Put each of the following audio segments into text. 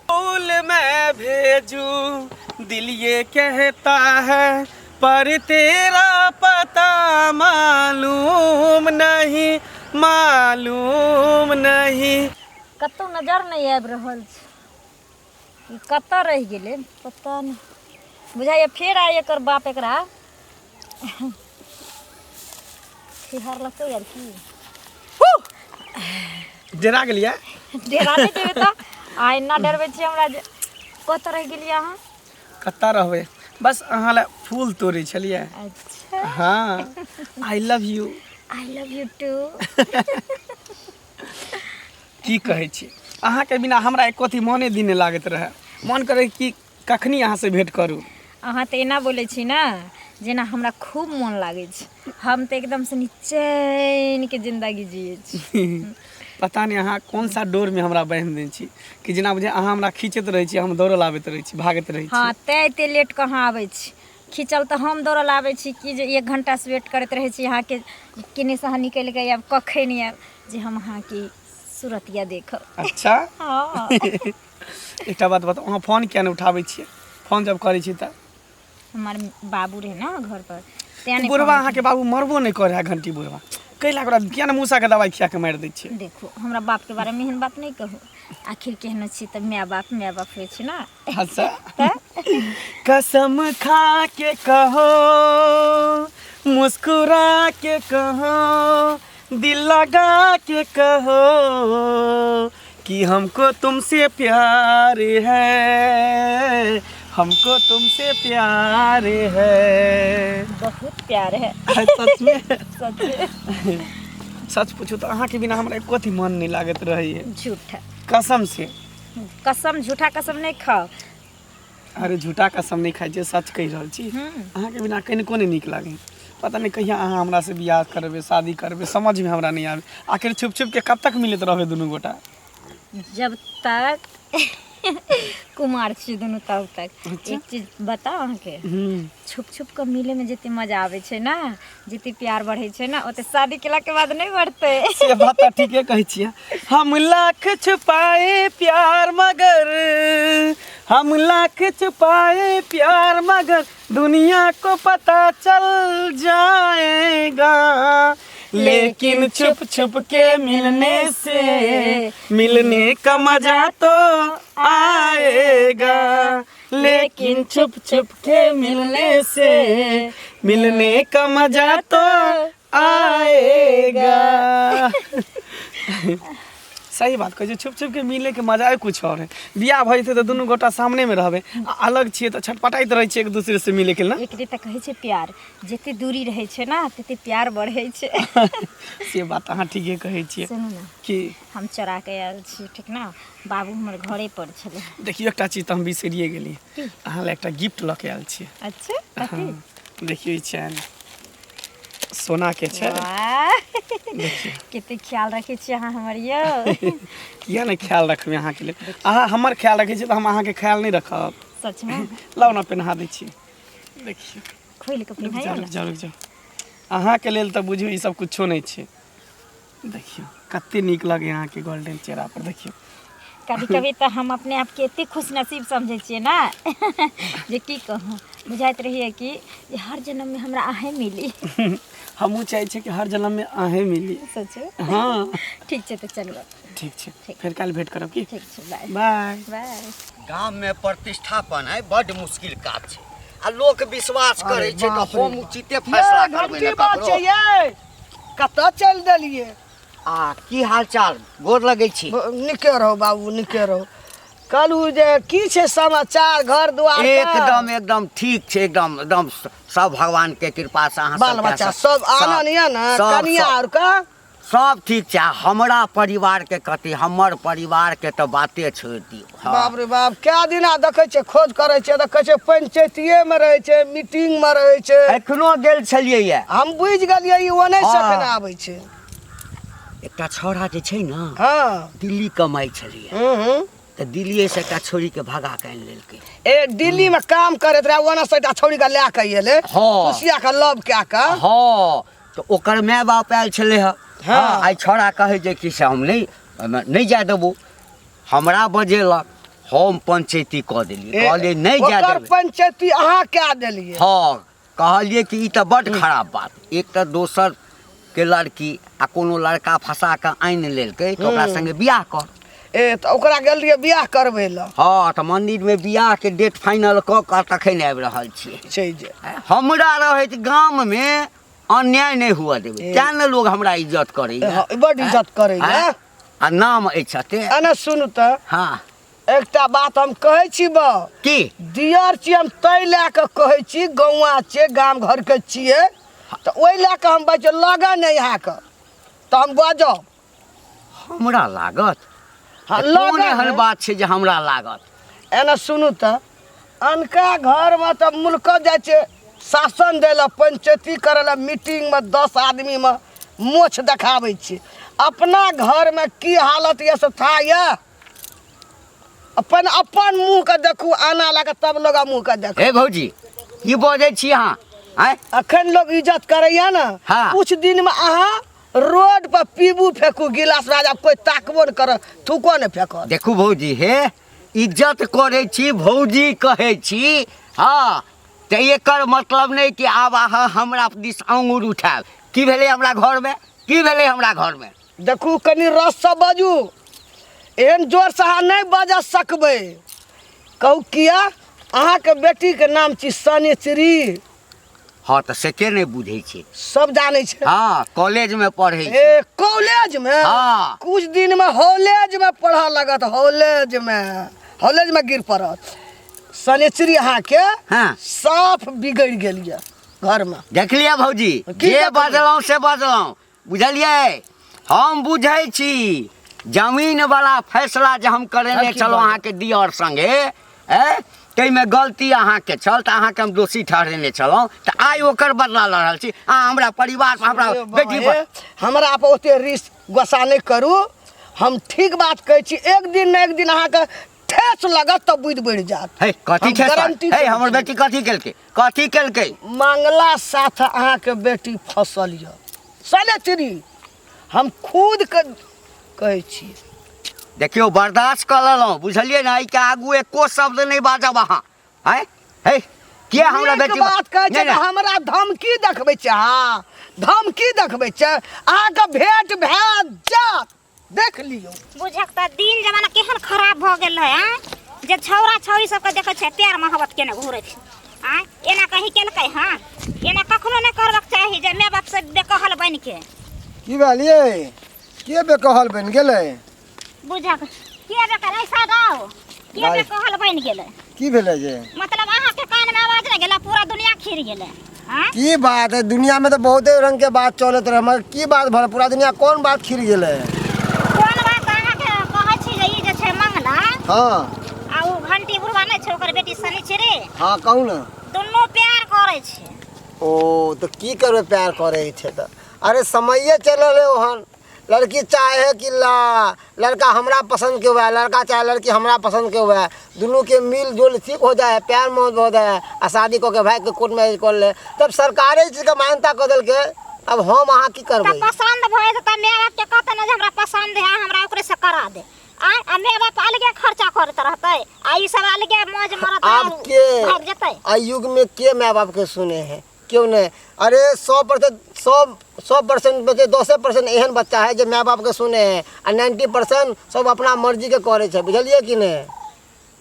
फूल मैं भेजूं दिल ये कहता है पर तेरा पता मालूम नहीं कतौ नजर नहीं आबि रहल छै कतऽ रहि गेलै पता नहीं बुझाइए फेर आइ एकर बाप एकरा फिहार लगतै यार की डरा गेलियै डेरा नहि जेबै तऽ आ एना डरबै छी हमरा जे कतऽ रहि गेलियै अहाँ कतऽ रहबै बस अहाँ लए फूल तोड़ै छलियै अच्छा हाँ आई लव यू टू की कहै छी अहाँके बिना हमरा एको अथी मोने दिन नहि लागैत रहए मन करै कि कखनी अहाँसँ भेँट करू अहाँ तऽ एना बोलै छी ने जेना हमरा खूब मोन लागै छै हम तऽ एकदम से चैनके जिंदगी जियै छी पता नहीं अहाँ कौन सा डोर में हमरा बांधि देने छी कि जेना बुझे अहाँ हमरा खींचैत रहै छी हम दौड़ल आबैत रहै छी भागैत रहै छी हाँ तैं एते लेट कहाँ आबै छी खींचल तऽ हम दौड़ल आबै छी कि जे 1 घंटा से वेट करैत रहै छी अहाँके केने से अहाँ निकलि के आयब कखन आयब जे हम अहाँके सूरतिया देखब अच्छा हाँ एकटा बात बताउ अहाँ फोन किया नहि उठाबै छियै फोन जब करै छी तऽ हमार बाबू रहे ना घर पर तैं नहीं बुढ़वा अहाँके बाबू मरबो नहि करे है घंटी बुढ़वा कैला ओकरा किया ने मूसा के दवाई खिया के मारि दै छियै देखो हमरा बाप के बारे में एहन बात नहीं कहू आखिर केहन छी तऽ माय बाप होइ छै ना अच्छा कसम खा के कहो मुस्कुरा के कहो दिल लगा के कहो कि हमको तुमसे प्यार है हमको तुमसे प्यार है बहुत प्यार है सच में सच में सच पूछू तो अहाँ के बिना हमरा एको अथी मन नहीं लागत रहैए झूठा कसम से कसम झूठा कसम नहीं खाओ अरे झूठा कसम नहीं खाई छै सच कहि रहल छी अहाँ के बिना कनिको नहीं नीक लागे पता नहीं कहिया अहाँ हमरा से बियाह करबे शादी करबे समझ में हमरा नहीं आवे आखिर छुप छुप के कब तक मिलत रहबे दुनू गोटा जब तक कुमार छी दुनू तब तक अच्छा? एक चीज बताओ अहाँके छुप छुप के मिले में जते मजा आवे छै ना जते प्यार बढ़े छै ना ओते शादी केला के बाद नहीं बढ़ते से बात तऽ ठीके कहै छियै हम लाख छुपाए प्यार मगर दुनिया को पता चल जाएगा लेकिन छुप छुप के मिलने का मजा तो आएगा लेकिन छुप छुप के मिलने का मजा तो आएगा सही बात कहै छै छुप छुप के मिले के मजा कुछ और है बियाह भइ छै तऽ दुनू गोटा सामने में रहबे अलग छियै तऽ छटपटाइत रहै छै एक दूसरे से मिले के ना एकरे तऽ कहै छै प्यार जते दूरी रहै छै ना तते प्यार बढ़ै छै से बात अहाँ ठीके कहै छियै सुनू ना कि हम चोरा के आयल छी ठीक ना बाबू हमर घरे पर छले देखियो एकटा चीज तऽ हम बिसरिए गेली अहाँ लए एकटा गिफ्ट लऽ के आयल छियै अच्छा कथी देखियो ई चैन सोना के छै कते ख्याल रखे छी अहाँ हमर यौ किया नहीं ख्याल रखबे अहाँ के लिए अहाँ हमर ख्याल रखे छी तऽ हम अहाँ के ख्याल नहीं रखब सच में लाउ ना पहना दै छी देखियो खोल के पहिनाइयो ना रुक जाओ अहाँ के लेल तऽ बुझियो ई सब कुछो नहीं छै देखियो कते नीक लगे अहाँ के गोल्डन चेहरा पर देखियो कभी कभी तो हम अपने आप के इतने खुश नसीब समझे छिए ना जे की कहूँ बुझाइत रहिए कि हर जन्म में हमरा आहे मिली हमहू चाहे छी कि हर जन्म में आहे मिली सोचो हाँ ठीक छै तो चलो ठीक छै फिर कल भेंट करब की ठीक छै बाय बाय बाय गाम में प्रतिष्ठापन है बड़ मुश्किल काज छै आ लोक विश्वास करे छै कि हम उचिते फैसला करबै ने ककरो कतऽ चल देलिए आ की हाल चाल गोर लगै छी निके रहो बाबू निके रहो कहलू जे की छै समाचार घर द्वार एकदम ठीक छै एकदम सब भगवान के कृपा से अहाँ बाल बच्चा सब आनन या ना कनिया और का सब ठीक छै हमरा परिवार के कथी हमर परिवार के तो बाते छोड़ दियौ बाप रे बाप क्या दिना देखै छै खोज करै छै देखै छै पंचायतीये में रहै छै मीटिंग में रहै छै एखनो गेल छलियै ये हम बुझ गेलियै ई ओने से केना आबै छै एकटा छौड़ा जे छै ना हां दिल्ली कमाई छलियै तऽ दिल्लीए से एकटा छोरी के भगा के आनि लेलकै ए दिल्ली में काम करैत रहे ओना सटा छौड़ी के लए के एले हाँ। खुशिया के लव कए के हाँ तो ओकर माय बाप आयल छलै हँ हाँ। आइ छौड़ा कहै छै कि से हम नहीं जाए देबो हमरा बजेलक हम पंचायती कऽ देलियै कहलियै नहीं जाए ओकर देबै पंचायती अहाँ कए देलियै हाँ कहलियै कि ई तऽ बड्ड खराब बात एक तऽ दोसर के लड़की आ कोनो लड़का फंसा कऽ आनि लेलकै तऽ ओकरा संगे बियाह कर ए तऽ ओकरा गेल रहियै बियाह करबै लए हाँ तऽ मंदिरमे बियाह के डेट फाइनल कऽ कऽ तखन आबि रहल छियै छै जे हमरा रहैत गाममे अन्याय नहीं हुआ देबै तेँ ने लोग हमरा इज्जत करैया बड इज्जत करैया आ नाम अछि ते अने सुनू तऽ हाँ एकटा बात हम कहै छी बा की दियर छी हम तै लए कऽ कहै छी गौवा छियै गाम घर के छियै तऽ ओहि लए कऽ हम बच लगा नहि अहाँके तऽ हम बजब हमरा लागत हाँ, कोन लागत एहन है। बात छै जे हमरा लागत एना सुनू तऽ अनका घरमे तऽ मुल्क जाइ छै शासन दै लए पंचायती करै लए मीटिंगमे 10 आदमीमे मोछ देखाबै छै अपना घरमे की हालत यऽ से था यऽ अपन अपन मुँह के देखू आना लगा तब लोग मुँह के देखू हे भौजी की बजै छी अहाँ आँय अखन लोग इज्जत करैया ना हाँ। कुछ दिन में अहाँ रोड पर पीबू फेंकू गिलास राजा कोई ताकबो न कर थूको न फेंको देखू भौजी हे इज्जत करै छी भौजी कहै छी हाँ तऽ एकर मतलब नहीं कि आब अहाँ हमरा दिस अंगूर उठायब की भेलै हमरा घरमे की भेलै हमरा घरमे देखू कनी रस से बाजू एहन जोर से अहाँ नहीं बाज सकबै कहू किया अहाँ के बेटी के नाम छी सनेश्री हाँ तऽ से के नहीं बुझै छै सब जानै छै हाँ कॉलेज में पढ़ै छै ए कॉलेज में हाँ। कुछ दिन में हॉलेज में पढ़ा लगत हॉलेज में गिर पड़त सनेश्री अहाँ के हाँ। साफ बिगड़ गेल ये घर में देख लिया भौजी की जे देखलियै? बजलहुँ से बजलहुँ बुझलियै हम बुझै छी जमीन वाला फैसला जे हम करेने की छलहुँ बात? अहाँके दियर संगे ताहिमे गलती अहाँके छल तऽ अहाँके हम दोषी ठहरेने छलहुँ तऽ आइ ओकर बदला लऽ रहल छी अहाँ हमरा परिवार पर हमरा बेटी पर हमरा पर ओते रिस्क गुस्सा नहीं करू हम ठीक बात कहै छी एक दिन न एक दिन अहाँके ठेस लगत तऽ बुद्धि बढ़ि जात हे कथी हम गारंटी हे दै हमर छी। बेटी कथी केलकै मंगला साथ अहाँके बेटी फसल यऽ सनेश्री हम खुद के कहै छी देखियौ बर्दाश्त कऽ लेलहुँ बुझलियै ने एहिके आगू एको शब्द नहीं बाजब अहाँ आँय हे के हमरा नीक बेटी बात कहै छै नहीं, तऽ नहीं। हमरा धमकी देखबै छै अहाँ धमकी देखबै छै अहाँके भेंट भए जात देख लियौ बुझक तऽ दिन जमाना केहन खराब भऽ गेल है जे छौरा छौरी सबके देखै छै प्यार मोहब्बत केने घुरै छै एना कहीं केलकै हाँ एना कखनो नहीं करबाक चाही जे माय बाप से बेकहल बनि के की भेलियै के बेकहल बनि गेलै बुझक के बेकर ऐसा दाओ के गाय- बेकहल बनि गेलै की भेलै जे मतलब अहाँके कान में आवाज नहीं गेला पूरा दुनिया खिर गेलै हाँ की बात है दुनिया में तो बहुते रंग के बात चलत रहे मगर की बात भल पूरा दुनिया कोन बात खिर गेलै कोन बात अहाँके कहै छी जे ई जे छै मंगला हाँ आ उ घंटी बुढ़वा नहीं छै ओकर बेटी सनिचरी हाँ कहू ने दुनू प्यार करै छै ओ तो की करबे प्यार करे छै तो अरे समये चलल है ओहन लड़की चाहे कि लड़का हमरा पसंद के हुआ लड़का चाहे लड़की हमरा पसंद के हुआ दोनों के मिल जुल ठीक हो जाए प्यार मोहब्बत हो जाए आ शादी कऽ के भाई के कोर्ट मैरिज कर ले तब सरकारे चीज के मान्यता कऽ देल के अब हम अहाँ की करबै तऽ पसंद भए तऽ माय बाप के कहते ना जे हमरा पसंद है हमरा ओकरे से करा दे आ माय बाप अलगे खर्चा करत रहते आ ई सब अलगे मौज मरत आप के भाग जेतै आई युग में के माँ बाप के सुने हैं क्यों नहीं अरे 100% में 10% एहन बच्चा है जो माँ बाप के सुने हैं आ 90% सब अपना मर्जी के करे छै बुझलिए कि नहीं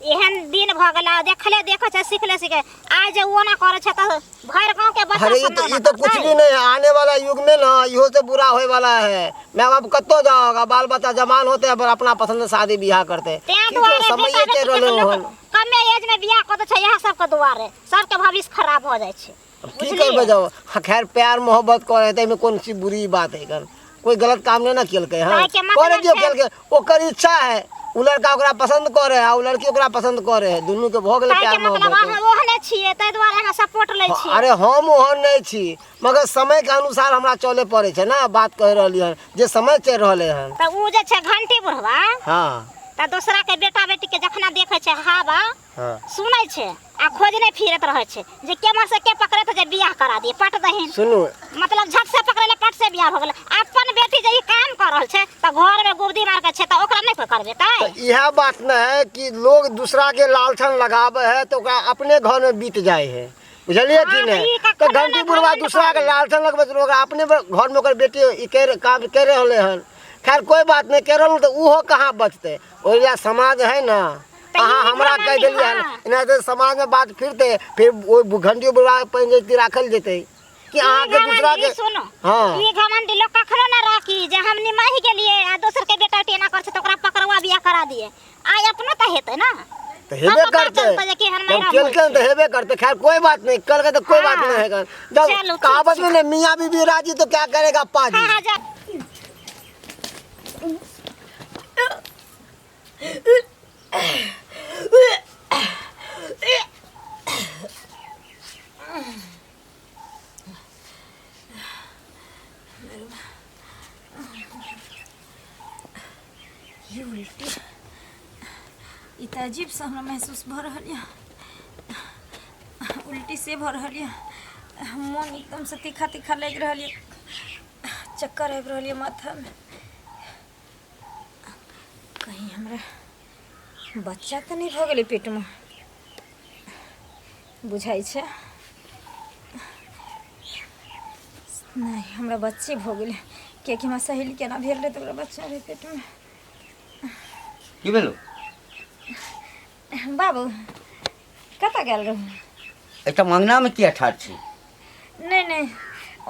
एहन दिन भ गेला देखले देखे छै सिखले सीखे आज जे वो ना करे छै त भर गांव के बच्चा अरे सब ये तो कुछ भी नहीं है आने वाला युग में ना इहो से बुरा होए वाला है माँ बाप कतो जाओगा बाल बच्चा जवान होते हैं अपना पसंद से शादी ब्याह करते हैं तें क्योंकि दुआरे समय बेटा चल बेटी रहले के हन लोग कमे एज में बियाह कऽ दै छै यह सब के दुआरे सबके भविष्य खराब हो जाइ छै की करबे जाओ खैर प्यार मोहब्बत करे त में कौन सी बुरी बात है कर कोई गलत काम नहीं ना केलकै हां काहे के मतलब करे दियो छै- केलकै ओकर इच्छा है उ लड़का ओकरा पसंद करे आ उ लड़की ओकरा पसंद करे है दुनू के भ गेलै ताहि प्यार के मतलब मोहब्बत अहाँ ओहने छियै ताहि दुआरे अहाँ सपोर्ट लै छियै अरे हम ओहन नहीं छी मगर समय के अनुसार हमरा चले पड़े छै ना बात कह रहली हन जे समय चल रहले हन तऽ उ जे छै घंटी बुढ़वा हां त दूसरा के बेटा बेटी के जखना देखे छे हवा हाँ सुनै छे आ खोज नहीं फिरत रहे छे जे केमर से के पकड़े त जे बियाह करा दिए पट दहिन सुनू मतलब झट से पकड़ले पट से बियाह हो गेल अपन बेटी जे ई काम कर रहल छे त घर में गुबदी मार के छे त ओकरा नहीं कोई करबे तो तै यह बात न है कि लोग दूसरा के लालछन लगावे है तो ओकरा अपने घर में बीत जाए है बुझलिए कि हाँ, तो नहीं ई का तो खतरा घंटी ना बुढ़वा घर में दूसरा के लगावे। लालछन लगबे तो ओकरा अपने घर में ओकर बेटी ई काम करे होले हन खैर कोई बात नहीं करे तो उहो कहाँ बचते ओइला समाज है ना तो अहाँ ई हमरा घर कह में देलिए हाँ। हन इना तो समाज में बात फिरते फिर वो घंटी बुढ़वा पंचायती राखल जेते कि अहाँ के दूसरा के सुनो हाँ ई घमंडी लोग कखनो ना राखी जे हम निमाही गेलिए आ दोसर के बेटा टेना कर छे त ओकरा पकड़वा बियाह करा दिए आ अपनो त हेते ना तो हेबे सबको करते पता चलता है कि हमारा जब केलकन तो हेबे करते खैर कोई बात नहीं कल के तो कोई बात नहीं है चलो, जब ठीक कहावत में मियाँ बीबी राजी तो क्या करेगा पाजी हाँ हाँ जा ये उल्टी ई त अजीब सा हमरा महसूस भ रहल यऽ उल्टी से भ रहल यऽ मन एकदम से तीखा तीखा लागि रहल यऽ चक्कर आबि रहल यऽ माथा में कहीं हमरा बच्चा तऽ नहीं भ गेलै पेट में बुझाइ छै नहीं हमरा बच्चे भ गेलै कियाकि हमरा सहेली केना भेल रहै तऽ ओकरा बच्चा रहै पेट में की भेलो बाबू कतऽ गेल रहू एकटा मंगना में किया ठाढ़ छी नहीं नहीं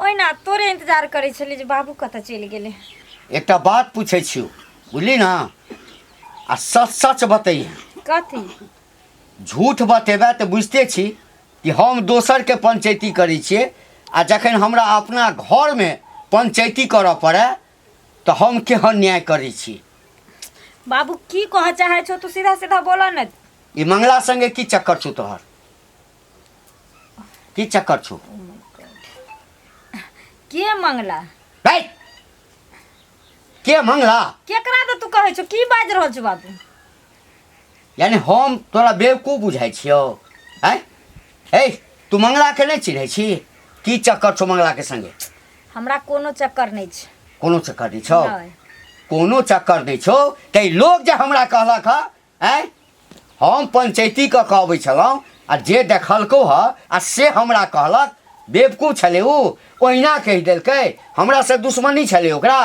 ओहिना तोरे इंतजार करै छली जे बाबू कतऽ चलि गेलै एकटा बात पूछे छी बुझली ना आ सच सच बतैए कथी झूठ बतेबे तऽ बुझते छी कि हम दोसर के पंचायती करै छियै आ जखन हमरा अपना घर में पंचायती करऽ पड़े तऽ हम केहन न्याय करै छी बाबू की कह चाहे छो तू सीधा सीधा बोला न ई मंगला संगे की चक्कर छौ तोहर की चक्कर छौ के मंगला भाई के मंगला केकरा तऽ तू कहै छो की बाजि रहल छो बाबू यानी हम तोरा बेवकूफ बुझाइ छियौ आँय हे तू मंगला के नहीं चिन्है छी की चक्कर छौ मंगला के संगे हमरा कोनो चक्कर नहीं छै कोनो चक्कर नहीं छौ नहीं। कोनो चक्कर नहीं छौ ते लोग जे हमरा कहलक ह आँय हम पंचायती कऽ के अबै छलहुँ आ जे देखलकौ ह आ से हमरा कहलक बेवकूफ छलै उ ओहिना कहि देलकै हमरा से दुश्मनी छलै ओकरा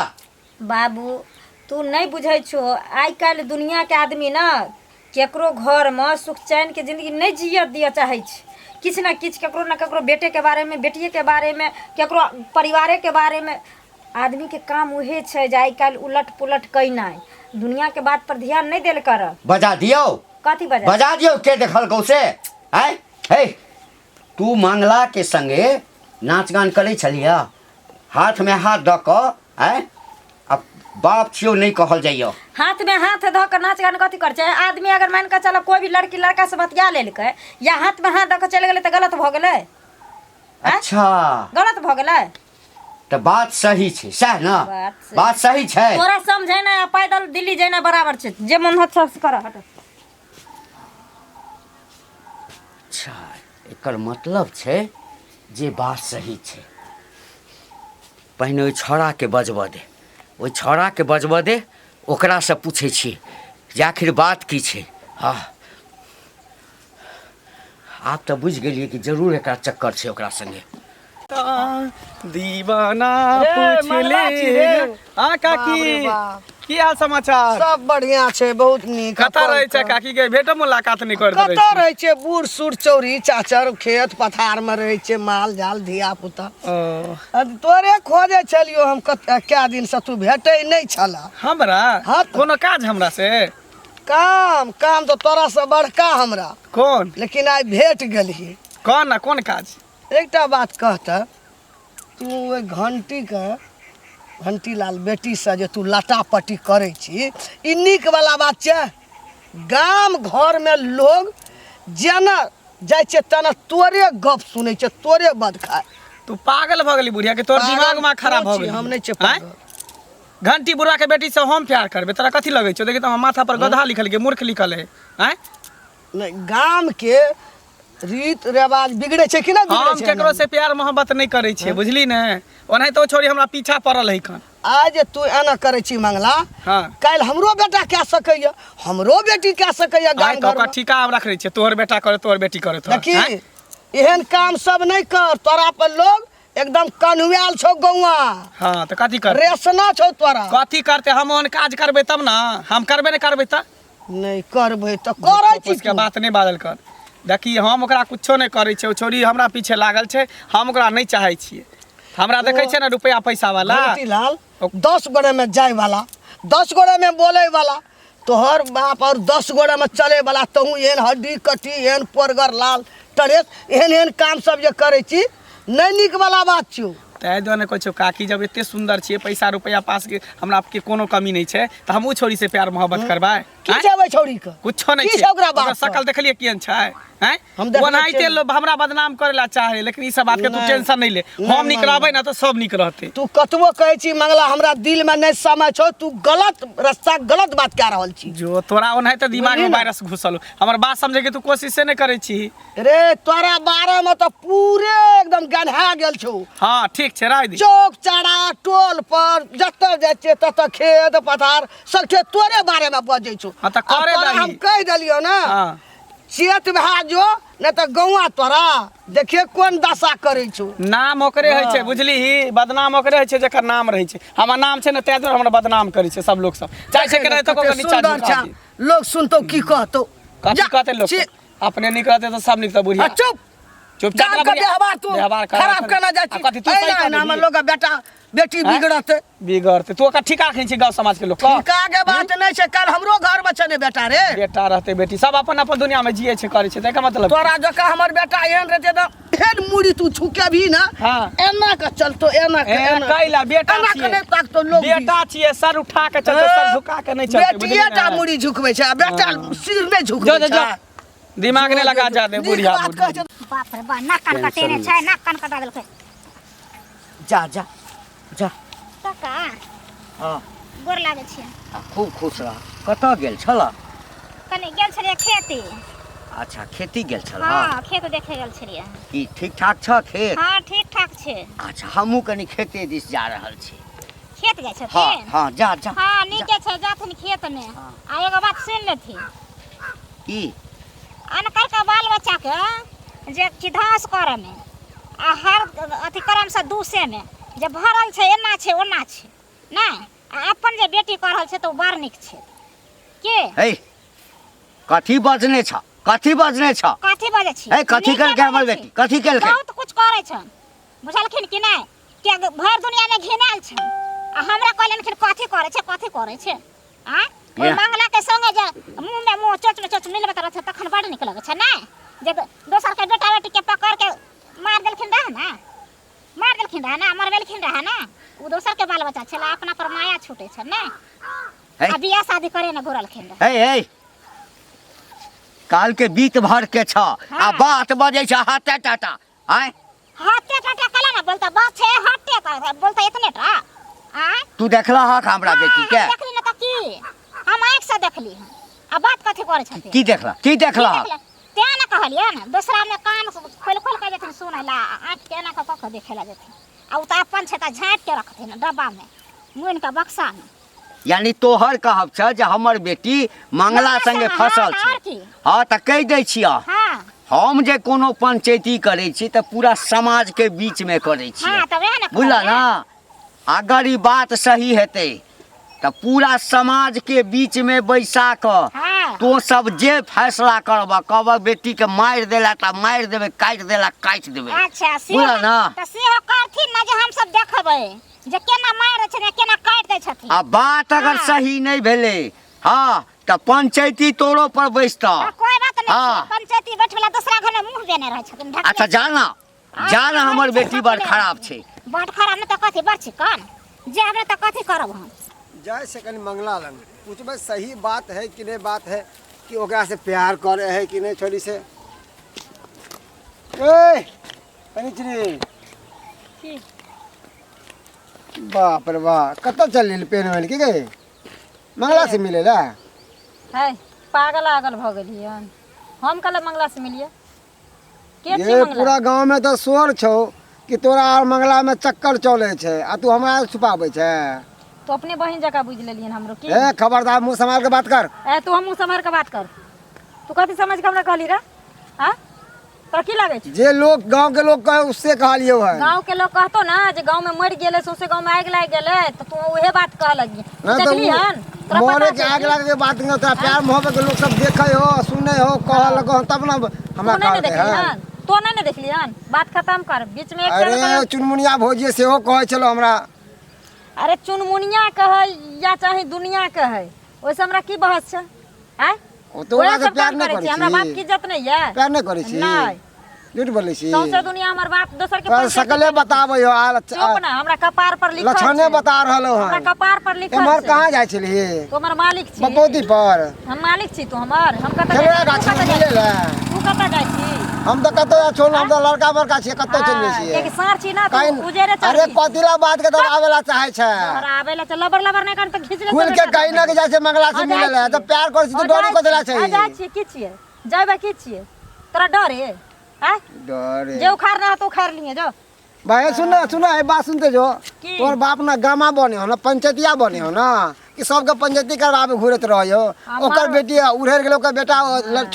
बाबू तू नहीं बुझै छो आइ काल्हि दुनिया के आदमी ना केकरो घर में सुख चैन के जिंदगी नहीं जिय दिया चाहे छै किछु ना किछु केकरो ना केकरो बेटे के बारे में बेटिए के बारे में केकरो परिवारे के बारे में आदमी के काम उहे छै जे आइ काल्हि उलट पुलट कैनाइ दुनिया के बात पर ध्यान नहीं देल कर बजा दियौ कथी बजा बजा दियौ के देखलकौ से आँय हे तू मंगला के संगे नाच गान करै छलिया हाथ में हाथ दऽ कऽ आँय अब बाप छियौ नहीं कहल जाइयो हाथ में हाथ धऽ के नाच गान कथी कर छै आदमी अगर मान के चलो कोई भी लड़की लड़का से बतिया लेलकै या हाथ में हाथ दऽ के चलि गेलै तऽ गलत भऽ गेलै अच्छा गलत भऽ गेलै तऽ बात सही छै सएह ने बात सही। बात सही छै तोरा समझे ना पैदल दिल्ली जेना बराबर छै जे मन होत सब कर हट अच्छा एकर मतलब छै जे बात सही छै पहिने ओहि छौड़ाके बजबऽ दे ओहि छौड़ाके बजबऽ दे ओकरासँ पूछै छी जे आखिर बात की छै हाँ आब तऽ बुझि गेलियै कि जरूर एकरा चक्कर छै ओकरा संगे दीवाना रे, पूछ मंगला छी ले रे। हाँ बाप रे काकी बाप। की हाल समाचार सब बढ़िया छै बहुत नीक कतऽ रहै छै काकी के भेटो मुलाकात नहीं कर रहै कतऽ रहै छै बूढ़ सूढ़ चौरी चाचर खेत पथार में रहै छै माल जाल धिया पुता तोरे खोजे छलियो हम क्या दिन से तू भेटै नहीं छला हमरा हाँ तऽ। कोनो काज हमरा से काम काम तो तोरा से बड़का हमरा कौन लेकिन आइ भेट गेलियै कौन ना कौन काज एकटा बात कहता तू ओहि घंटी लाल बेटी से जे तू लटापटी करै छी ई नीक वाला बात छै गाम घर में लोग जेना जाइ छै तेना तोरे गप सुनै छै तोरे बद खाय तू पागल भ गेली बुढ़िया के तोर दिमाग में खराब भ गेली हम नहीं छै आँय? पागल घंटी बुढ़ा के बेटी से हम प्यार करबे तोरा कथी लगे छौ? देखी तो माथा पर गधा लिखल के मूर्ख लिखल है हैं? नहीं गाम के रीत रिवाज बिगड़े छै कि ना हम बिगड़े छै? केकरो से प्यार मोहब्बत नहीं करे छियै बुझली ने। ओनाहि तो छोड़ी हमरा पीछा पड़ल है खन। आज तू एना करे छी मंगला, हाँ काल हमरो बेटा कह सकैया, हमरो बेटी कह सकैया आइ गाम तो घर ओकर में। ठिका हम रख रहे छियै, तोहर बेटा करे तोहर बेटी करे तो देखी एहन काम सब नहीं कर, तोरा पर लोग एकदम कन्हुआल छौ गौआ, हाँ तो कथी कर रेसना छौ तोरा। कथी करते हम ओहन काज करबे तब ना, हम करबे नहीं करबे त नहीं करबै तो करे छी उसके बात नहीं बादल कर। देखी हम ओकरा कुछो नहीं करे छै, ओ छोरी हमरा पीछे लागल छै, हम ओकरा नहीं चाहे छियै। हमरा देखे छै ना रुपया पैसा वाला घंटी लाल 10 गोरे में जाए वाला, 10 गोरे में बोले वाला, तोहर बाप और 10 गोरे में चले वाला, तहू एहन हड्डी कट्टी एहन पोरगर लाल टरेस एहन एहन काम सब जे करे छी नहीं निक वाला बात छौ। तै दुआरे कहै छौ काकी जब एते सुंदर छियै, पैसा रुपया पास के हमरा आपके कोनो कमी नहीं छै, त हमहू छोरी से प्यार मोहब्बत करबै। की छेबै छौरी के? कुछो नहीं की छै छै ओकरा बात ओकर शकल देखलिए केहन छै हैं? हम देखने ओनाहिते छियै। लोग हमरा बदनाम करे ला चाहे, लेकिन ई सब बात के तू नहीं। टेंशन नहीं ले। हम निक रहबै ना तो सब निक रहते। तू कतबो कहै छी मंगला हमरा दिल में नहीं समय छौ, तू गलत रास्ता गलत बात कह रहल छी। जो तोरा ओनाहिते दिमाग में बुझली ना? वायरस घुसल हो, हमर बात समझे के तू कोशिश से नहीं करे छी। रे तोरा बारे में तो पूरे एकदम गन्हा गेल छौ। हाँ ठीक छै राय दी। चौक चारा टोल पर जतऽ जाइ छियै ततऽ खेत पथार सब छै तोरे बारे में बजै छौ। हाँ तऽ करे आ तोरा दही। हम कह देलियो ना हाँ चेत भए जो नहीं तो गौआ तोरा देखिए कोन दशा करे छौ। नाम ओकरे होइ छै बुझली, बदनाम ओकरे होइ छै जेकर नाम रहै छै। हमर नाम छै ने तै दुआरे हमरा बदनाम करै छै सब लोग सब। चाहे छै कि नहीं तो कते नीचा सुंदर झुका छा, दी। लोग सुनतो की कहतो। कथी जा, कहते लोग छी, अपने निक रहते तो सब निक तो बुढ़िया। चुप चुपचाप गाम रह के बुढ़िया। व्यवहार तू व्यवहार खराब करना जाइ छी। कथी तू सही ना कर हमर देबही? लोग बेटा बेटी हैं? बिगड़ते। बिगड़ते तू ओकर ठिका खै छै गांव समाज के लोग का? ठिका के बात नहीं छै, कल हमरो घर में छै ने बेटा रे। बेटा रहते बेटी सब अपन अपन दुनिया में जिए छै करे छै, तेका मतलब तोरा जका हमर बेटा एहन रहते तो एहन मुड़ी तू छुके भी ना हाँ एना के चलतो एना के एहन कैला बेटा एना के छियै, नहीं ताकतो लोग बेटा छियै सर उठा के चलते सर झुका के नहीं चलते बुझली बेटिए टा ना? मुड़ी झुकबै छै, बेटा सिर नहीं जो झुकबै जो जो छै। दिमाग ने लगा जा दे बुढ़िया बात कहै बुढ़िया। छै। बाप रे बा नाक कान कटेने छै, नाक कान कटा देलकै। जा जा जा। काका हाँ गोर लागै छियै। खूब खुश रह। कतऽ गेल छलऽ? कनी गेल छलियै खेती। अच्छा खेती गेल छलऽ? हाँ खेत देखे गेल छलियै। की ठीक ठाक छ खेत? हाँ ठीक ठाक छै। अच्छा हमहूँ कनी खेते दिस जा रहल छी। खेत जाइ हाँ छथिन? हाँ जा जा। हाँ नीके छै जाथिन खेत में। आ एगो बात सुन लेथिन, की? अनकर के बाल बच्चा के जे चिधास करे में आ हर अथी करम से दूसे में जे भरल छै एना छै ओना छै ना, आ अपन जे बेटी कर रहल छै तो बड़ नीक छै। के हे कथी बजने छ? कथी बजने छ? कथी बजै छी? हे कथी केलकै हमर बेटी? कथी केलकै? बहुत कुछ करे छन बुझलखिन कि नहीं? के भर दुनिया में घिनाल छन आ हमरा कहलन कि कथी करे छै कथी करे छै। आ कोई या। मंगला के संगे जे मुंह में मुंह चोच में चोच मिलबे रहत तखन बड़ नीक लगे छै ना। जे दोसर के बेटा बेटी के पकड़ के मार देलखिन रह ना, मार देलखिन रह ना, मरबेलखिन रह ना, उ दोसर के बाल बच्चा छला, अपना पर माया छूटे छै ना। हे आ बियाह शादी करे ना घुरलखिन रह। हे हे काल के बीत भर के छ आ बात बजै छ हाथे टाटा। आय हाथे टाटा कला ना बोलता बात छै हाथे टा बोलता इतने टा। आ तू देखला हक हमरा बेटी के? देखली ना त की हम आँख से देखली हन। आ बात कथी करे छथिन? की देखला? की देखला हक? तें ना कहलिए ना दूसरा में कान खोल खोल के जेथिन सुनै ला, आँख के एना के कख देखे ला जेथिन। आ उ त अपन छै त झाँट के रखथिन डब्बा में मुइन के बक्सा में। यानी तोहर कहब छ जे हमर बेटी मंगला संगे फसल छै। हाँ त कहि दै छिय, हां हम जे कोनो पंचायती करै छी त पूरा समाज के बीच में करै छी। हां त वह ना बुझला ना? अगर ई बात सही हेतै त पूरा समाज के बीच में बैसा क हां तो सब जे फैसला करबा कहब बेटी के मार देला त मार देबे, काट देला काट देबे। अच्छा बुझला ना? त सेहो करथिन ना जे हम सब देखबै जे केना मारै छै केना काट दै छथिन। आ बात अगर हाँ। सही नहीं भेले हाँ त पंचायती तोरो पर बैसता। कोई बात नहीं हाँ। छै, पंचायती बैठला दूसरा घर में मुंह देने रहै छथिन ढकने। अच्छा जाना जाना हमर बेटी बड़ खराब छै। बड़ खराब न त कथी बड़ चिकन जे हमने त कथी करब हम। जाए से कनी मंगला लंग पूछबे सही बात है कि नहीं बात है, कि ओकरा से प्यार करे है कि नहीं छोरी से। ए कनी चली बाप रे बाप कतऽ चल पेन वेन की गए मंगला से मिले ला है पागल आगल भ गेलियै हन हम कल मंगला से मिलिए के छी ये मंगला पूरा गांव में तो शोर छौ कि तोरा और मंगला में चक्कर चले छे आ तू हमरा छुपाबै छे। तो अपने बहन जगह बुझ लेलियन हमरो की ए खबरदार मुंह संभाल के बात कर। ए तू हम समझ के बात कर तू कथी समझ के हमरा कहली रे हां तो की लागे छै जे लोग गांव के लोग कहे उससे कहलियो है। गांव के लोग कहतो ना जे गांव में मर गेले सौसे गांव में आग लाग गेले तो तू उहे बात कह लगी देखली हन तोरा मोरे पता के छै आग लगे के बात नहीं तोरा प्यार मोहब्बत के लोग सब देखे हो सुने हो कह लगो तब ना हमरा तू नहीं काट दे देखली है। हन तो नहीं देखली हन बात खत्म कर बीच में एक अरे चुनमुनिया भौजी सेहो कहे चलो हमरा। अरे चुनमुनिया कहे या चाहे दुनिया कहे ओइसे हमरा की बहस छै हैं ओ तो ओकरा से प्यार नहीं छी करै हमरा बाप की छी इज्जत नहीं है प्यार नहीं करै छी नहीं झूठ बोलै छी सौंसे दुनिया हमर बाप दोसर के तो पंचायत सकले बताबै हो आ चुप ना हमरा कपार पर लिखल लक्षणे छै बता रहलो हमरा हन कपार पर लिखल एमहर छै कहाँ जाइ छलिए तू हमर मालिक छी बपौती पर हम मालिक छी तू हमर हम कतऽ खेलरा जाइ गाछी में छी मिले ला तू कतऽ जाइ छी हम तो कतो छोड़ हम तो लड़का बड़का छी कतो चलबे छी एक सार छी ना काहे तू उजेरे चल अरे कतिला बात के तो आवेला चाहे छै और आवेला चल लबर लबर नहीं कर त खींच ले खुल के कहीं ना के जाय छै मंगला से मिले ला तो प्यार कर छी तो डोरी को देला आ चाहिए जाइ छी की छिए जाइबे की छिए तोरा डर है हैं डरे जे उखाड़ना तो उखाड़ लिए जो भाई सुन ए बात सुनते जो की? तोर बाप ना गामा बने हो ना पंचायतिया बने हो ना कि सबके पंचायती करवावे घूरत रहियो ओकर बेटी उड़ेर गेलो के बेटा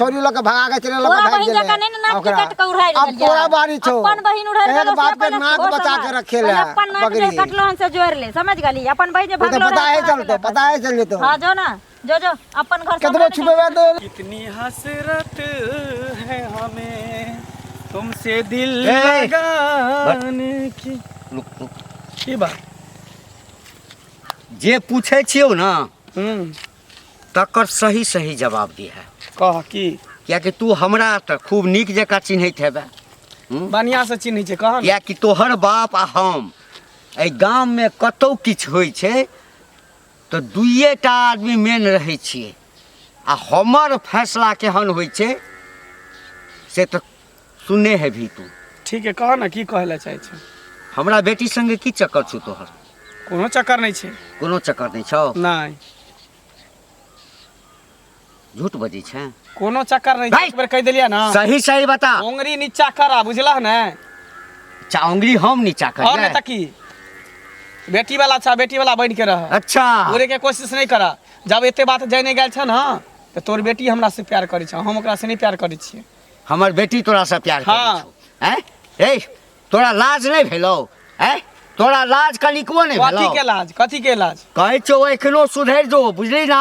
छोरी लोग के भगा के चले लोग तोरा भाग बहिन जका नहीं ना नाक के कट के उड़ाई अब तोरा बारी छौ अपन बहिन उड़ाई एक बात पे नाक बचा के रखे ले अपन नाक पगड़ी जे कटलो हन से जोड़ ले समझ गली अपन बहिन जे वो तो भागलो पता है चलतो पता है चल जेतो हां जो ना जो अपन घर कितने छुपेवा तो कितनी हसरत है हमें तुमसे दिल ए, लगाने की रुक रुक की बात जे पूछे छियो ना हम्म तकर सही सही जवाब दी है कह की कियाकि तू हमरा त खूब नीक जकाँ चिन्हैत हेबे बढ़िया से चिन्ह छै कह कियाकि तोहर बाप आ हम एहि गाम में कतौ किछु होइ छै तो दुइये टा आदमी मेन रहै छियै आ हमर फैसला केहन होइ छै से तो सुने हेबही तू। ठीक है कह ना की कहै ला चाहै छै हमरा बेटी संगे की चक्कर छौ तोहर कोनो चक्कर नहीं छै कोनो चक्कर नहीं छौ नहीं झूठ बजै छै कोनो चक्कर नहीं छै भाई! एक बेर कह देलिया ना सही सही बता उंगली नीचा करा बुझला ने चाउंगली हम नीचा कर और नहीं तकी बेटी वाला छा बेटी वाला बन के रह अच्छा उड़े के कोशिश नहीं करा जब एते बात जाने गेल छ ना तो तोर बेटी हमरा से प्यार करै छ हम ओकरा से नहीं प्यार करै छियै हमर बेटी तोरा से प्यार हाँ। करै छौ हैं ए तोरा लाज नहीं भेलौ हैं तोरा लाज कनिकबो नहीं कथी भेलौ के लाज कथी के लाज कहै छौ एखनो सुधरि जो बुझली ना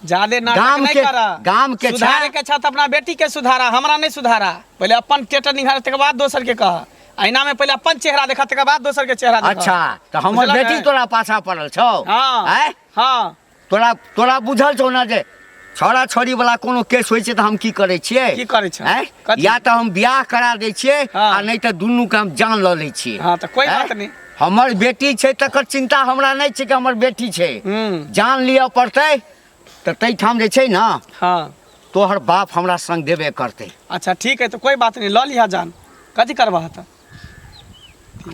ज्यादा नाटक गाम नहीं के- करा गाम के सुधारे छा- के छा त अपना बेटी के सुधारा हमरा नहीं सुधारा पहले अपन टेटर निहार तकर बाद दोसर के कह आईना में पहले अपन चेहरा देखा तकर बाद दोसर के चेहरा देखा अच्छा तो हमर बुझलक बेटी है? तोरा पाछा पड़ल छौ हाँ हैं हाँ तोरा तोरा बुझल छौ ना जे छोड़ा छोड़ी वाला कोनो केस होइ छै त हम की करै छियै की करै छ हैं कथी? या त हम बियाह करा दै छियै हाँ। आ नहीं त दुनू के हम जान ल लै छियै हाँ तो कोई हैं? बात नहीं हमर बेटी छै तकर चिंता हमरा नहीं छै कि हमर बेटी छै जान लिअ पड़तै तऽ तै ठाम जे छै ना हाँ तोहर बाप हमरा संग देबे करतै अच्छा ठीक है तो कोई बात नहीं ल लिहा जान कथी करबा त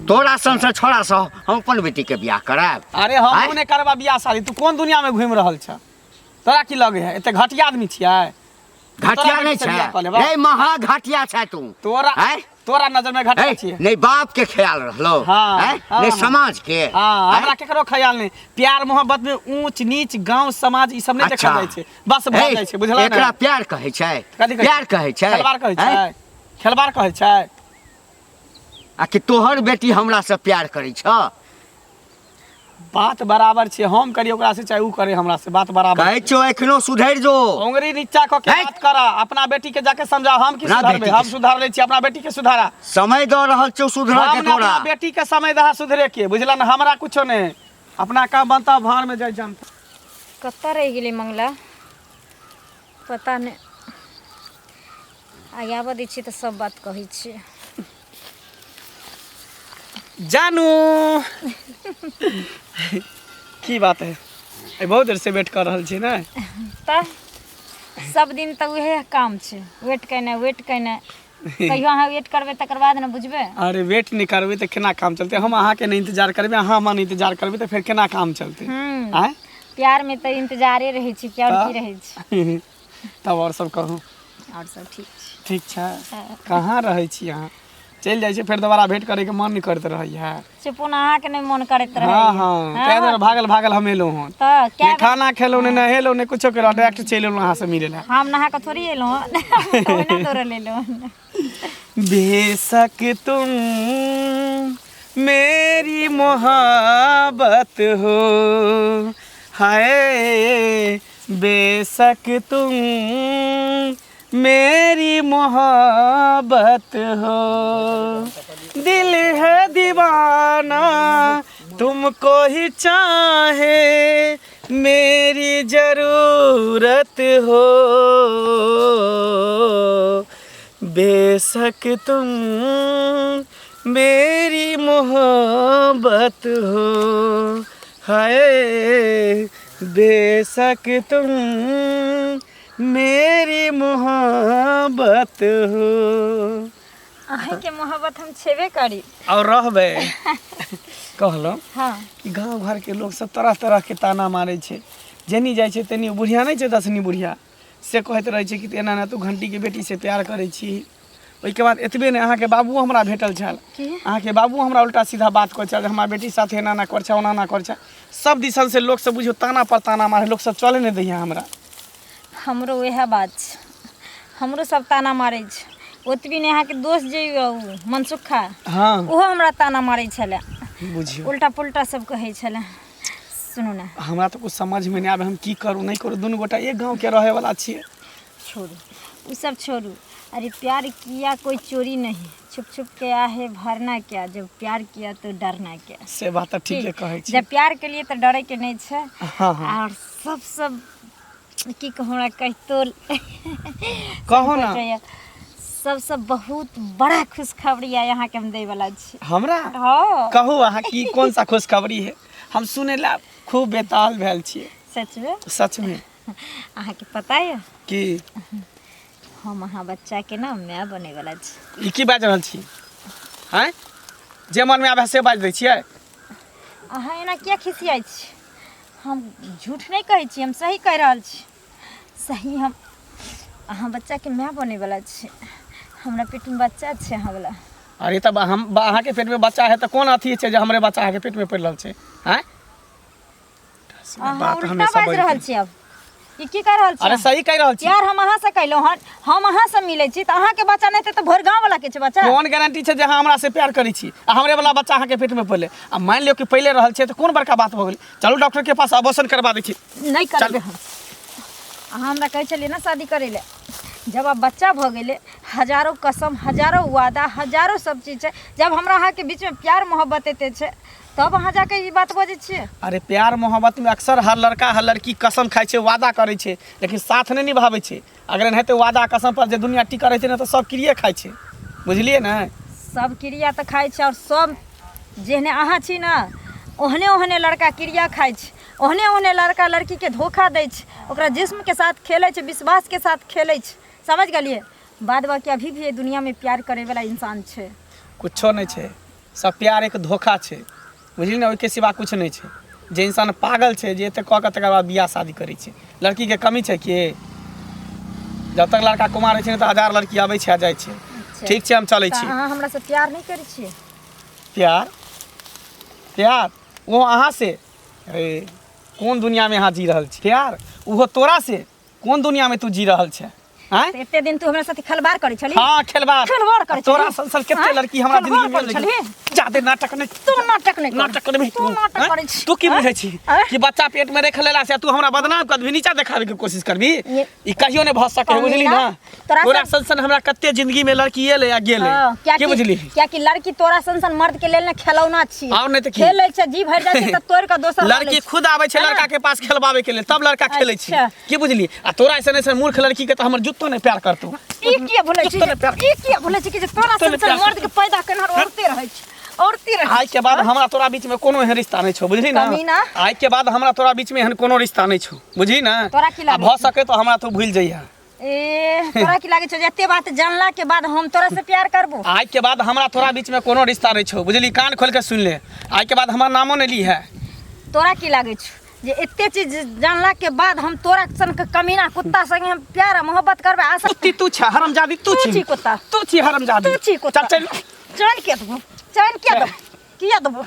तोरा संग से छोड़ा सँ हम अपन बेटी के बियाह करायब अरे हम आँय? ने करबा बियाह शादी तू कोन दुनिया में घूम रहल छ तोरा की लगे है एते घटिया आदमी छियै घटिया तोरा नहीं बेटी से छै बियाह कऽ लेबा? नहीं महा घटिया छै तू तोरा हैं? तोरा नजर में घटिया छियै नहीं बाप के ख्याल रहलो हाँ, हैं? हाँ, नहीं हाँ। समाज के हाँ हैं? हमरा केकरो ख्याल नहीं प्यार मोहब्बत में ऊंच नीच गांव समाज ई सब नहीं देखल जाय छै बस भऽ हे, जाय छै बुझला एकरा ना प्यार कहै छै कथी कहै प्यार कहै छै खेलबार कहै हैं? छै खेलबार कहै छै आ कि तोहर बेटी हमरा से प्यार करै छ बात बराबर छै हम करी ओकरा से चाहे ऊ करे हमरा से बात बराबर कहै छौ एखनो सुधरि जो उंगली नीचा क के हैं? बात करा अपना बेटी के जाके समझा हम की अपना सुधारबे बेटी हम के- सुधार ले छी अपना बेटी के सुधारा समय दऽ रहल छौ सुधरऽ के हम ने तोरा अपना बेटी के समय दहा सुधरे के बुझला ना हमरा कुछो नहीं अपना काम बनता भार में जाय जानता कत्ता रह गेलै मंगला पता नहीं आ आबऽ दै छियै तऽ सब बात कहै छियै जानू की बात है ए बहुत देर से वेट कर रहल छी ना तऽ सब दिन तऽ उहे काम छै वेट केनाइ कहियो अहाँ वेट करबै तकर बाद ने बुझबै। अरे वेट नहीं करबे तो केना काम चलते? हम अहाँ के नहीं इंतजार करबे, अहाँ हमर इंतजार करबे तो फिर केना काम चलते? आय प्यार में तो इंतजारे रहै छी, क्या की रहै छी। तब और सब कहूँ? और सब ठीक छै। ठीक छै। कहाँ रहै छी अहाँ? चल जाइ छी फिर दोबारा भेंट करे के मन नहीं करते रही है। चुपुन अहाँ के नहीं मन करैत रहै। हाँ हाँ, कह दे भागल भागल हम एलो हन। तो क्या ने खाना खेलो ने नहेलो ने कुछो करो, डायरेक्ट चल एलो अहाँ से मिले ला। हम नहा के थोड़ी एलो ओना तोरा ले लो। बेशक तुम मेरी मोहब्बत हो, हाय बेशक तुम मेरी मोहब्बत हो, दिल है दीवाना तुमको ही चाहे, मेरी जरूरत हो, बेशक तुम मेरी मोहब्बत हो, हाय बेशक तुम मेरी मोहब्बत हो। अहाँ के मोहब्बत हम छेबे करी और रहबे। कहलो हाँ कि गांव घर के लोग सब तरह तरह के ताना मारे छे, जेनी जाय छे तेनी बुढ़िया नहीं छे, दसनी बुढ़िया से कहत रहे छे कि एना ना तू घंटी के बेटी से प्यार करे छी। ओई के बाद एतबे ने अहाँ के बाबू हमरा भेटल छल, अहाँ के बाबू हमरा उल्टा सीधा बात कर छल, हमरा बेटी साथे एना ना कर छे ओना ना कर छे। सब दिसन से लोग सब बुझो ताना पर ताना मारे, लोग सब चले नहीं दैया हमरा। हमरो वह बात छै, हमरो सब ताना मारे छै। ओतबी ने अहाँ के दोस्त जे मनसुखा हाँ ओहो हमरा ताना मारे छले, बुझियो उल्टा पुल्टा सब कहे छले। सुनू ना, हमरा तो कुछ समझ में नहीं आवे, हम की करूँ नहीं करूँ। दुनू गोटा एक गांव के रहे वाला छिए। छोड़ू वो सब छोड़ू। अरे प्यार किया कोई चोरी नहीं, छुप छुप के आहे भरना क्या, जब प्यार किया तो डरना क्या। से बात ठीक है कहे छी। जब प्यार के लिए तो डरे के नहीं छै। हाँ हाँ और सब की कहूँ हमरा कहितो कहो ना। सब बहुत बड़ा खुशखबरी है यहाँ के हम दे वाला छी। हमरा हाँ कहू अहाँ की कौन सा खुशखबरी है? हम सुने ला खूब बेताल भेल छिए। सच में सच में अहाँ के पता है कि हम अहाँ बच्चा के ना माय बने वाला छी। ई की बाज रहल छी? हैं जे मन में आवे से बाज दै छियै। अहाँ एना किया खिसियाई छी? हम झूठ नहीं कहै छी, हम सही कह रहल छी। सही हम अहाँ बच्चा के माय बने वाला छी। हमरा पेट में बच्चा छै अहाँ वाला। अरे तब हम अहाँ के पेट में बच्चा है तो कौन अथी छै जे हमरे बच्चा अहाँ के पेट में पड़ रहल छै? हैं अहाँ उल्टा बाज रहल छी। अब ई की कह रहल छी? अरे सही कह रहल छी। यार हम अहाँ से कहलो हन, हम अहाँ से मिलै छी त अहाँ के बच्चा नहीं ते तो भोर गांव वाला के छै बच्चा। कौन गारंटी छै जे अहाँ हमरा से प्यार करै छी आ हमरे वाला बच्चा अहाँ के पेट में पड़ले? आ मान लियो कि पहले रहल छै तो कौन बड़का बात भ गेल? चलू डॉक्टर के पास अबॉर्शन करवा दै छी। नहीं करबे हम। अहाँ हमरा कहै छलिए ना शादी करे ले, जब अब बच्चा भ गेले, हजारों कसम, हजारों वादा, हजारों सब चीज है। जब हमरा अहाँ के बीच में प्यार मोहब्बत एते छै तब अहाँ जाके ई बात बजे छिए। अरे प्यार मोहब्बत में अक्सर हर लड़का हर लड़की कसम खाइ छै, वादा करै छै, लेकिन साथ नहीं निभाबै छै। अगर नहीं तो वादा कसम पर जे दुनिया टिका रहै छै ना तो सब क्रिया खाइ छै, बुझलिए ना? सब क्रिया तो खाइ छै और सब जेहने अहाँ छी ना ओहने ओहने लड़का क्रिया खाइ छै, ओहने ओहने लड़का लड़की के धोखा दै छै, ओकरा जिस्म के साथ खेलै छै, विश्वास के साथ खेलै छै। समझ गेलिए? बाद बाकी अभी भी दुनिया में प्यार करे वाला इंसान छै। कुछो नहीं छै, सब प्यार एक धोखा छै, बुझलिए ना? ओइके सिवा कुछ नहीं छै। जे इंसान पागल छै जे एते कह के तकर बाद बियाह शादी करै छै। लड़की के कमी छै कि? जब तक लड़का कुमार रहै छै तो हजार लड़की आबै छै आ जाइ छै। ठीक छै हम चलै छी। अहाँ हमरा से प्यार नहीं करै छिए? प्यार प्यार वो अहाँ से? अरे कौन दुनिया में अहाँ जी रहल छी? प्यार वो तोरा से? कौन दुनिया में तू जी रहल छै? हैं? एते दिन तू हमरा साथे खलबार करे छली। हाँ खिलवाड़ करे तोरा छली। संसार कितने हाँ? लड़की हमरा खिलवाड़ जिंदगी में करे लगी। छली। जादे नाटक नहीं, तू नाटक नहीं कर। नाटक करबी तू नाटक हैं? करे छी। तू की बुझै छी हैं? कि बच्चा पेट में रख लेला से तू हमरा बदनाम कर भी, नीचा देखावे के कोशिश करबी? ये- ई कहियो ने भ सके, कमी बुझली ना। ना? तोरा तोरा सब- संसन हमरा कत्ते जिंदगी में लड़की एले आ गेले, हाँ, क्या की बुझली? क्या कि लड़की तोरा संसन मर्द के लेल ने खेलौना छी। और नहीं तो की? खेले छै जी भर जाय छै त तोड़ के दोसर लड़की खुद आवे छै लड़का के पास खेलबावे के लिए, तब लड़का खेले छै, अच्छा। की बुझली? आ तोरा ऐसे ऐसे मूर्ख लड़की के तो हमर जुत्तो नहीं प्यार करतौ। ई किया बोलै छी? जुत्तो ने प्यार- ई किया बोलै छी कि जे तोरा जुत्तो ने संसन प्यार- मर्द के पैदा केनहर औरते रहै छै, औरते रहै आज के बाद हमरा तोरा बीच में कोनो एहन रिश्ता नहीं छौ, बुझली ना? कमी ना? आज के बाद हमरा तोरा बीच में एहन कोनो रिश्ता नहीं छौ, बुझली ना? तोरा की आ लागै भ सके तो हमरा तो भूल जइहा, ए तोरा की लागे छौ जे एते बात जानला के बाद हम तोरा से प्यार करबो? आज के बाद हमरा तोरा बीच में कोनो रिश्ता नहीं छो, बुझली? कान खोल के सुन ले, आज के बाद हमारा नामो नहीं ली है। तोरा की लागे छौ जे एते चीज जानला के बाद हम तोरा सन के कमीना कुत्ता संगे हम प्यार आ मोहब्बत करबे? आ सकती? तू छ हरामजादी, तू तू छी कुत्ता, तू छी हरामजादी, तू छी कुत्ता। चल चैन के दबो, चैन के दबो, किया दबो?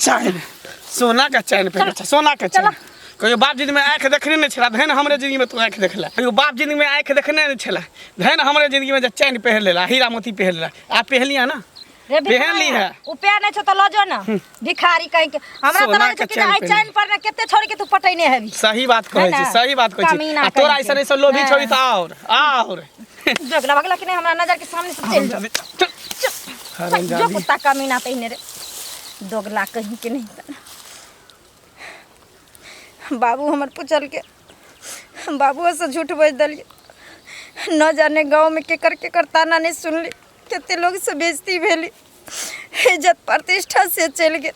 चैन, सोना का चैन पहने छ, सोना का चैन। कहियो बाप जिंदगी में आँख देखने नहीं छला, धन हमरे जिंदगी में तू आँख देखला। कहियो बाप जिंदगी में आँख देखने नहीं छला, धन हमरे जिंदगी में चैन पहन लेला, हीरा मोती पहन लेला। आप पहलिया ना, रे पहन ली है। उ प्यार नहीं छ त लजो ना भिखारी कहीं के। हमरा त लागे छ कि आई चैन पर ना केते छोड़ के तू पटैने हेबी। सही बात कहै छी, सही बात कहै छी। कमीना आ तोरा कहीं के। ऐसा नहीं लोभी छोड़ी त और जगला बगला कि नहीं हमरा नजर के सामने से चल जा। जो कुत्ता कमीना तइने रे दोगला कहीं के नहीं। बाबू हमर पूछल के बाबू से झूठ बोल दलिए, न जाने गांव में केकर ताना नहीं सुनली, केते लोग से बेइज्जती भेली, इज्जत प्रतिष्ठा से चल गए।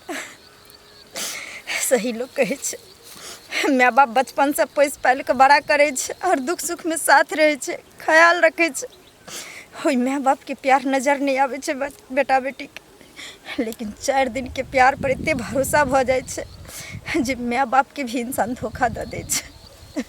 सही लोग कहे छे माँ बाप बचपन से पोस पाल के बड़ा करे छे और दुख सुख में साथ रहे छे, ख्याल रखे छे। ओई माँ बाप के प्यार नजर नहीं आवे छे बेटा बेटी के, लेकिन 4 दिन के प्यार पर इतने भरोसा भ जाए छे जे माँ बाप के भी इंसान धोखा दे दे छे।